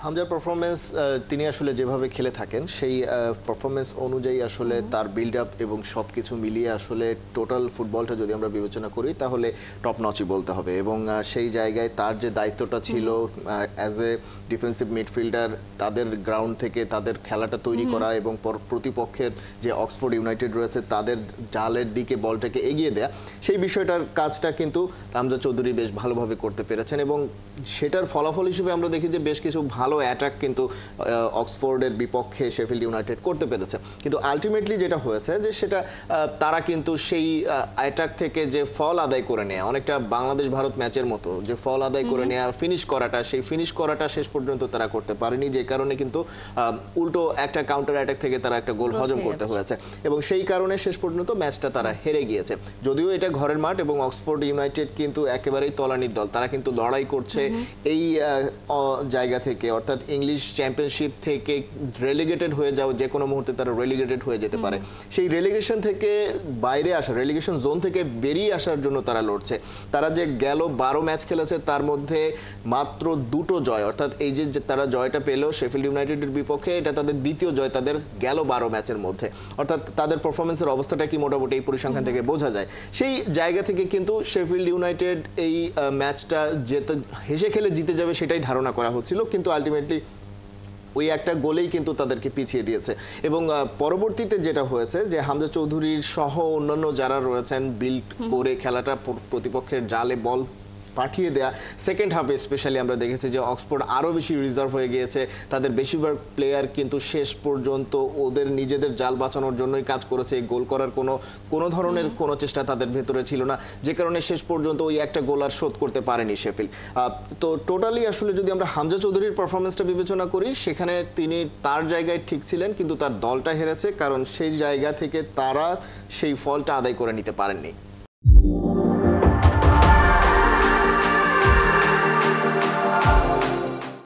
হামজার পারফরমেন্স তিনি আসলে যেভাবে খেলে থাকেন সেই পারফরমেন্স অনুযায়ী আসলে তার বিল্ড আপ এবং সব কিছু মিলিয়ে আসলে টোটাল ফুটবলটা যদি আমরা বিবেচনা করি তাহলে টপ নচই বলতে হবে এবং সেই জায়গায় তার যে দায়িত্বটা ছিল অ্যাজ এ ডিফেন্সিভ মিডফিল্ডার তাদের গ্রাউন্ড থেকে তাদের খেলাটা তৈরি করা এবং প্রতিপক্ষের যে অক্সফোর্ড ইউনাইটেড রয়েছে তাদের জালের দিকে বলটাকে এগিয়ে দেয়া সেই বিষয়টার কাজটা কিন্তু হামজা চৌধুরী বেশ ভালোভাবে করতে পেরেছেন এবং সেটার ফলাফল হিসেবে আমরা দেখি যে বেশ কিছু ভালো অ্যাটাক কিন্তু অক্সফোর্ডের বিপক্ষে শেফিল্ড ইউনাইটেড করতে পেরেছে কিন্তু আলটিমেটলি যেটা হয়েছে যে সেটা তারা কিন্তু সেই অ্যাটাক থেকে যে ফল আদায় করে নেয় অনেকটা বাংলাদেশ ভারত ম্যাচের মতো যে ফল আদায় করে নেওয়া ফিনিশ করাটা সেই ফিনিশ করাটা শেষ পর্যন্ত তারা করতে পারেনি যে কারণে কিন্তু উল্টো একটা কাউন্টার অ্যাটাক থেকে তারা একটা গোল হজম করতে হয়েছে এবং সেই কারণে শেষ পর্যন্ত ম্যাচটা তারা হেরে গিয়েছে যদিও এটা ঘরের মাঠ এবং অক্সফোর্ড ইউনাইটেড কিন্তু একেবারেই তলানির দল তারা কিন্তু লড়াই করছে এই জায়গা থেকে অর্থাৎ ইংলিশ চ্যাম্পিয়নশিপ থেকে রেলিগেটেড হয়ে যাও যে কোনো মুহূর্তে তারা রেলিগেটেড হয়ে যেতে পারে সেই রেলিগেশন থেকে বাইরে আসা রেলিগেশন জোন থেকে বেরিয়ে আসার জন্য তারা লড়ছে তারা যে গেল 12 ম্যাচ খেলেছে তার মধ্যে মাত্র 2টো জয় অর্থাৎ এই যে তারা জয়টা পেল শেফিল্ড ইউনাইটেডের বিপক্ষে এটা তাদের দ্বিতীয় জয় তাদের গেল 12 ম্যাচের মধ্যে অর্থাৎ তাদের পারফরমেন্সের অবস্থাটা কি মোটামুটি এই পরিসংখ্যান থেকে বোঝা যায় সেই জায়গা থেকে কিন্তু শেফিল্ড ইউনাইটেড এই ম্যাচটা যেতে হেসে খেলে জিতে যাবে সেটাই ধারণা করা হচ্ছিল কিন্তু আলটিমেটলি ওই একটা গোলেই কিন্তু তাদেরকে পিছিয়ে দিয়েছে এবং পরবর্তীতে যেটা হয়েছে যে হামজা চৌধুরীর সহ অন্যান্য যারা রয়েছেন বিল্ড করে খেলাটা প্রতিপক্ষের জালে বল পাঠিয়ে দেয়া সেকেন্ড হাফে স্পেশালি আমরা দেখেছি যে অক্সফোর্ড আরও বেশি রিজার্ভ হয়ে গিয়েছে তাদের বেশিরভাগ প্লেয়ার কিন্তু শেষ পর্যন্ত ওদের নিজেদের জাল বাঁচানোর জন্যই কাজ করেছে গোল করার কোনো ধরনের কোনো চেষ্টা তাদের ভেতরে ছিল না যে কারণে শেষ পর্যন্ত ওই একটা গোল আর শোধ করতে পারেনি শেফিল্ড তো টোটালি আসলে যদি আমরা হামজা চৌধুরীর পারফরমেন্সটা বিবেচনা করি সেখানে তিনি তার জায়গায় ঠিক ছিলেন কিন্তু তার দলটা হেরেছে কারণ সেই জায়গা থেকে তারা সেই ফলটা আদায় করে নিতে পারেননি